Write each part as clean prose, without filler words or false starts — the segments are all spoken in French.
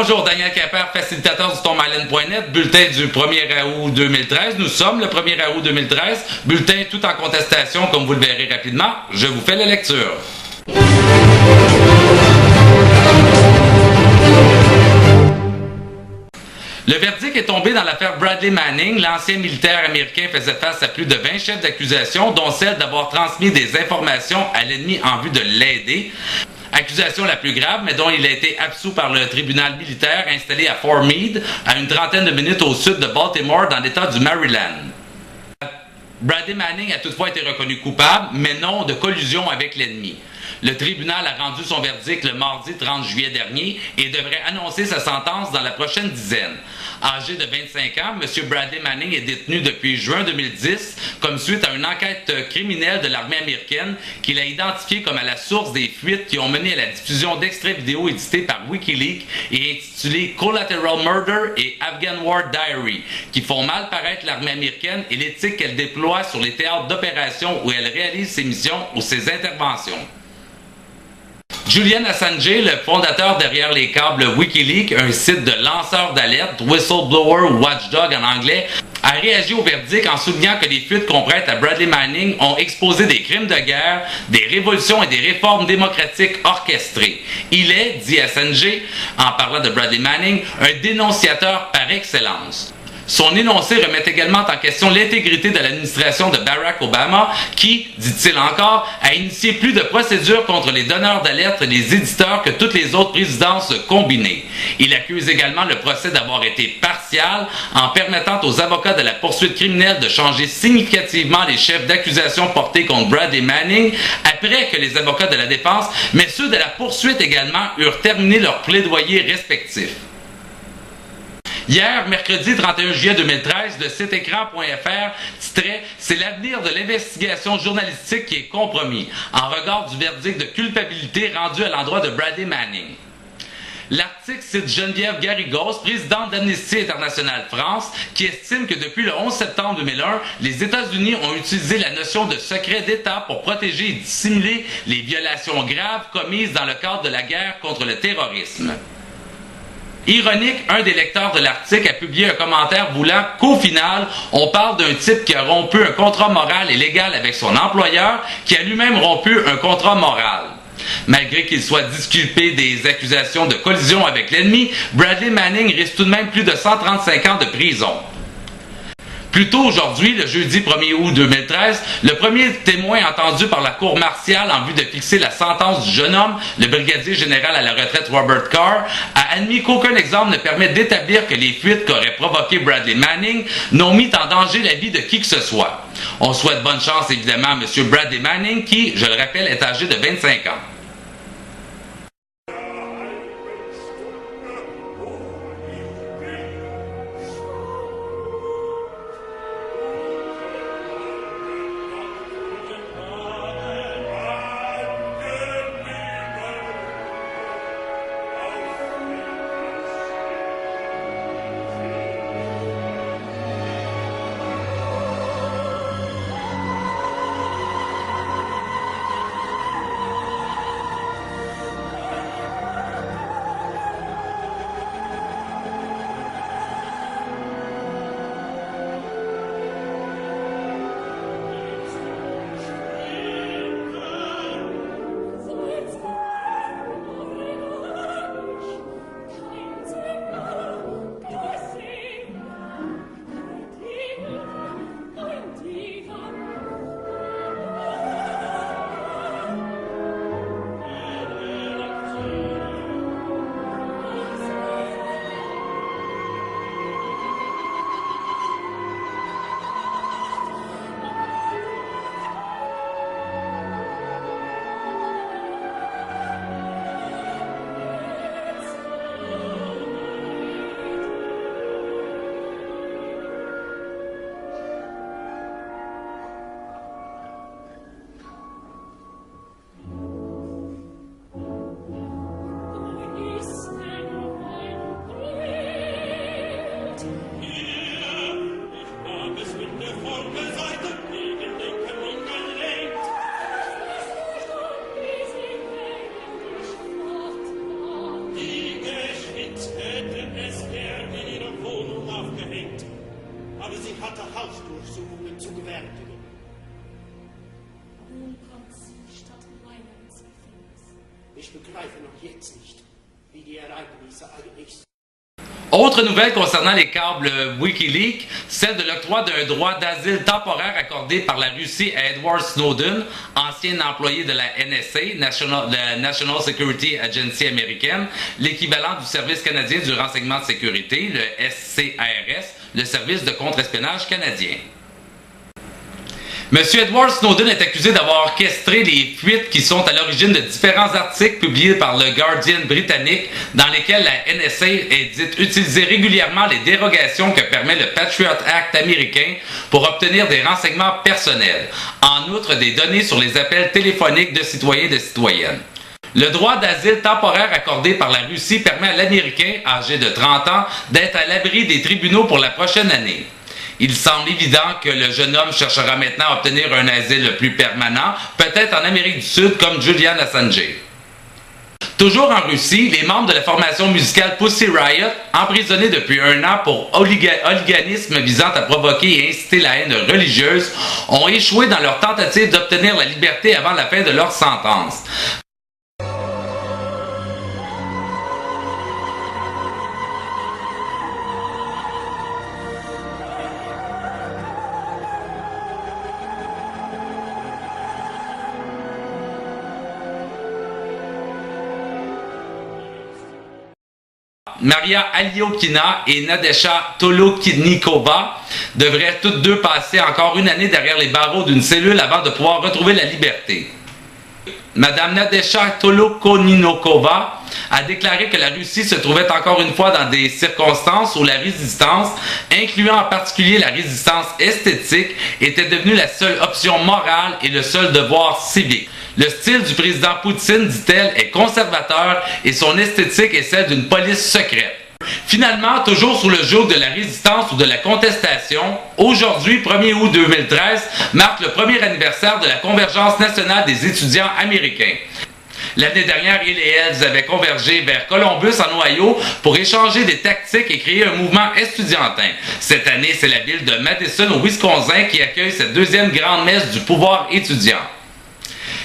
Bonjour, Daniel Quimper, facilitateur du tourmalène.net, bulletin du 1er août 2013. Nous sommes le 1er août 2013, bulletin tout en contestation, comme vous le verrez rapidement. Je vous fais la lecture. Le verdict est tombé dans l'affaire Bradley Manning. L'ancien militaire américain faisait face à plus de 20 chefs d'accusation, dont celle d'avoir transmis des informations à l'ennemi en vue de l'aider. Accusation la plus grave, mais dont il a été absous par le tribunal militaire installé à Fort Meade, à une trentaine de minutes au sud de Baltimore, dans l'État du Maryland. Bradley Manning a toutefois été reconnu coupable, mais non de collusion avec l'ennemi. Le tribunal a rendu son verdict le mardi 30 juillet dernier et devrait annoncer sa sentence dans la prochaine dizaine. Âgé de 25 ans, M. Bradley Manning est détenu depuis juin 2010 comme suite à une enquête criminelle de l'armée américaine qu'il a identifiée comme à la source des fuites qui ont mené à la diffusion d'extraits vidéo édités par Wikileaks et intitulés Collateral Murder et Afghan War Diary, qui font mal paraître l'armée américaine et l'éthique qu'elle déploie sur les théâtres d'opération où elle réalise ses missions ou ses interventions. Julian Assange, le fondateur derrière les câbles Wikileaks, un site de lanceurs d'alerte, whistleblower ou watchdog en anglais, a réagi au verdict en soulignant que les fuites qu'on prête à Bradley Manning ont exposé des crimes de guerre, des révolutions et des réformes démocratiques orchestrées. Il est, dit Assange, en parlant de Bradley Manning, un dénonciateur par excellence. Son énoncé remet également en question l'intégrité de l'administration de Barack Obama qui, dit-il encore, a initié plus de procédures contre les donneurs d'alerte et les éditeurs que toutes les autres présidences combinées. Il accuse également le procès d'avoir été partial en permettant aux avocats de la poursuite criminelle de changer significativement les chefs d'accusation portés contre Bradley Manning après que les avocats de la défense, mais ceux de la poursuite également, eurent terminé leurs plaidoyers respectifs. Hier, mercredi 31 juillet 2013, le site écran.fr titrait « C'est l'avenir de l'investigation journalistique qui est compromis » en regard du verdict de culpabilité rendu à l'endroit de Bradley Manning. L'article cite Geneviève Garrigos, présidente d'Amnesty International France, qui estime que depuis le 11 septembre 2001, les États-Unis ont utilisé la notion de secret d'État pour protéger et dissimuler les violations graves commises dans le cadre de la guerre contre le terrorisme. Ironique, un des lecteurs de l'article a publié un commentaire voulant qu'au final, on parle d'un type qui a rompu un contrat moral et légal avec son employeur, qui a lui-même rompu un contrat moral. Malgré qu'il soit disculpé des accusations de collision avec l'ennemi, Bradley Manning risque tout de même plus de 135 ans de prison. Plus tôt aujourd'hui, le jeudi 1er août 2013, le premier témoin entendu par la cour martiale en vue de fixer la sentence du jeune homme, le brigadier général à la retraite Robert Carr, a admis qu'aucun exemple ne permet d'établir que les fuites qu'aurait provoqué Bradley Manning n'ont mis en danger la vie de qui que ce soit. On souhaite bonne chance évidemment à M. Bradley Manning qui, je le rappelle, est âgé de 25 ans. Nun kommt sie statt meiner ins Gefängnis. Ich begreife noch jetzt nicht, wie die Ereignisse eigentlich sind. Autre nouvelle concernant les câbles Wikileaks, celle de l'octroi d'un droit d'asile temporaire accordé par la Russie à Edward Snowden, ancien employé de la NSA, National Security Agency américaine, l'équivalent du Service canadien du renseignement de sécurité, le SCRS, le service de contre-espionnage canadien. M. Edward Snowden est accusé d'avoir orchestré les fuites qui sont à l'origine de différents articles publiés par le Guardian britannique dans lesquels la NSA est dite utiliser régulièrement les dérogations que permet le Patriot Act américain pour obtenir des renseignements personnels, en outre des données sur les appels téléphoniques de citoyens et de citoyennes. Le droit d'asile temporaire accordé par la Russie permet à l'Américain, âgé de 30 ans, d'être à l'abri des tribunaux pour la prochaine année. Il semble évident que le jeune homme cherchera maintenant à obtenir un asile plus permanent, peut-être en Amérique du Sud comme Julian Assange. Toujours en Russie, les membres de la formation musicale Pussy Riot, emprisonnés depuis 1 an pour hooliganisme visant à provoquer et inciter la haine religieuse, ont échoué dans leur tentative d'obtenir la liberté avant la fin de leur sentence. Maria Aliokina et Nadesha Toloknikova devraient toutes deux passer encore une année derrière les barreaux d'une cellule avant de pouvoir retrouver la liberté. Madame Nadesha Toloknikova a déclaré que la Russie se trouvait encore une fois dans des circonstances où la résistance, incluant en particulier la résistance esthétique, était devenue la seule option morale et le seul devoir civique. Le style du président Poutine, dit-elle, est conservateur et son esthétique est celle d'une police secrète. Finalement, toujours sous le joug de la résistance ou de la contestation, aujourd'hui, 1er août 2013, marque le premier anniversaire de la Convergence nationale des étudiants américains. L'année dernière, il et elles avaient convergé vers Columbus, en Ohio, pour échanger des tactiques et créer un mouvement estudiantin. Cette année, c'est la ville de Madison, au Wisconsin, qui accueille cette deuxième grande messe du pouvoir étudiant.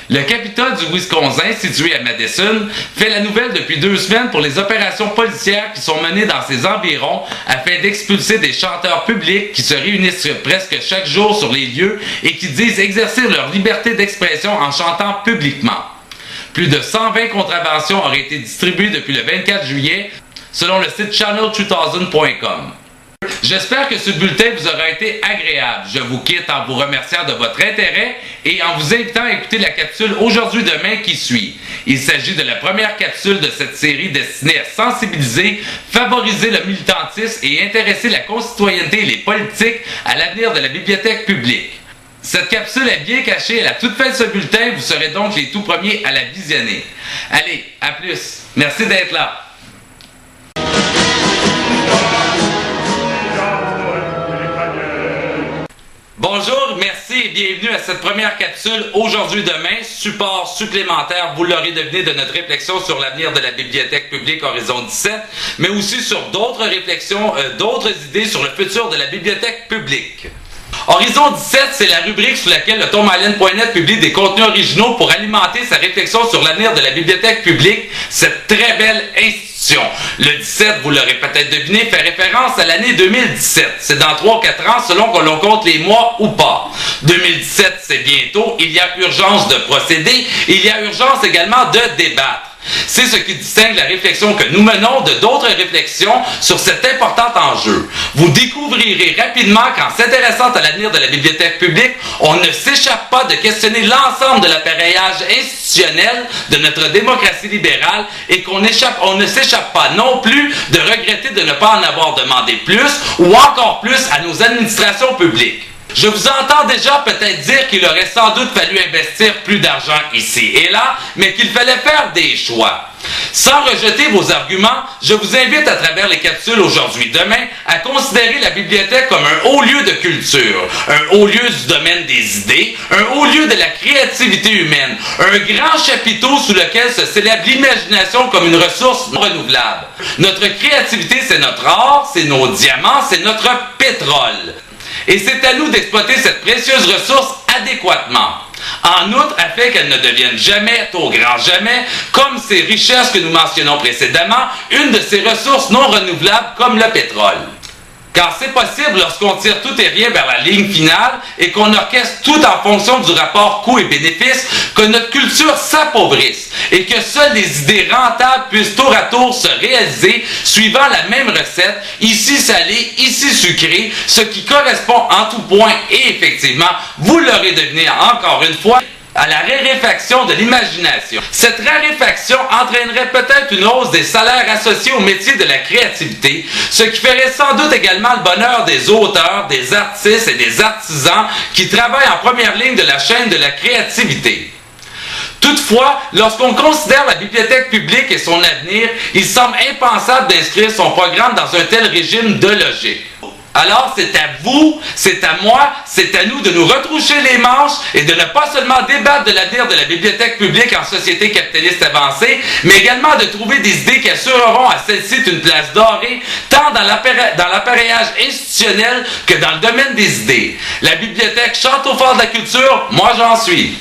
Le Capitole du Wisconsin, situé à Madison, fait la nouvelle depuis 2 semaines pour les opérations policières qui sont menées dans ses environs afin d'expulser des chanteurs publics qui se réunissent presque chaque jour sur les lieux et qui disent exercer leur liberté d'expression en chantant publiquement. Plus de 120 contraventions auraient été distribuées depuis le 24 juillet, selon le site channel2000.com. J'espère que ce bulletin vous aura été agréable. Je vous quitte en vous remerciant de votre intérêt et en vous invitant à écouter la capsule Aujourd'hui-Demain qui suit. Il s'agit de la première capsule de cette série destinée à sensibiliser, favoriser le militantisme et intéresser la concitoyenneté et les politiques à l'avenir de la bibliothèque publique. Cette capsule est bien cachée à la toute fin de ce bulletin, vous serez donc les tout premiers à la visionner. Allez, à plus. Merci d'être là. Bonjour, merci et bienvenue à cette première capsule Aujourd'hui-Demain, support supplémentaire, vous l'aurez deviné, de notre réflexion sur l'avenir de la bibliothèque publique Horizon 17, mais aussi sur d'autres réflexions, d'autres idées sur le futur de la bibliothèque publique. Horizon 17, c'est la rubrique sous laquelle le tourmalène.net publie des contenus originaux pour alimenter sa réflexion sur l'avenir de la bibliothèque publique, cette très belle institution. Le 17, vous l'aurez peut-être deviné, fait référence à l'année 2017. C'est dans 3 ou 4 ans, selon que l'on compte les mois ou pas. 2017, c'est bientôt. Il y a urgence de procéder. Il y a urgence également de débattre. C'est ce qui distingue la réflexion que nous menons de d'autres réflexions sur cet important enjeu. Vous découvrirez rapidement qu'en s'intéressant à l'avenir de la bibliothèque publique, on ne s'échappe pas de questionner l'ensemble de l'appareillage institutionnel de notre démocratie libérale et qu'on ne s'échappe pas non plus de regretter de ne pas en avoir demandé plus ou encore plus à nos administrations publiques. Je vous entends déjà peut-être dire qu'il aurait sans doute fallu investir plus d'argent ici et là, mais qu'il fallait faire des choix. Sans rejeter vos arguments, je vous invite à travers les capsules Aujourd'hui-Demain à considérer la bibliothèque comme un haut lieu de culture, un haut lieu du domaine des idées, un haut lieu de la créativité humaine, un grand chapiteau sous lequel se célèbre l'imagination comme une ressource non renouvelable. Notre créativité, c'est notre or, c'est nos diamants, c'est notre pétrole. Et c'est à nous d'exploiter cette précieuse ressource adéquatement. En outre, afin qu'elle ne devienne jamais, au grand jamais, comme ces richesses que nous mentionnons précédemment, une de ces ressources non renouvelables comme le pétrole. Car c'est possible lorsqu'on tire tout et rien vers la ligne finale et qu'on orchestre tout en fonction du rapport coût et bénéfice, que notre culture s'appauvrisse et que seules les idées rentables puissent tour à tour se réaliser suivant la même recette, ici salée, ici sucrée, ce qui correspond en tout point et effectivement, vous l'aurez deviné encore une fois, à la raréfaction de l'imagination. Cette raréfaction entraînerait peut-être une hausse des salaires associés au métier de la créativité, ce qui ferait sans doute également le bonheur des auteurs, des artistes et des artisans qui travaillent en première ligne de la chaîne de la créativité. Toutefois, lorsqu'on considère la bibliothèque publique et son avenir, il semble impensable d'inscrire son programme dans un tel régime de logique. Alors, c'est à vous, c'est à moi, c'est à nous de nous retroucher les manches et de ne pas seulement débattre de l'avenir de la bibliothèque publique en société capitaliste avancée, mais également de trouver des idées qui assureront à celle-ci une place dorée, tant dans l'appareillage institutionnel que dans le domaine des idées. La bibliothèque chante au fort de la culture, moi j'en suis.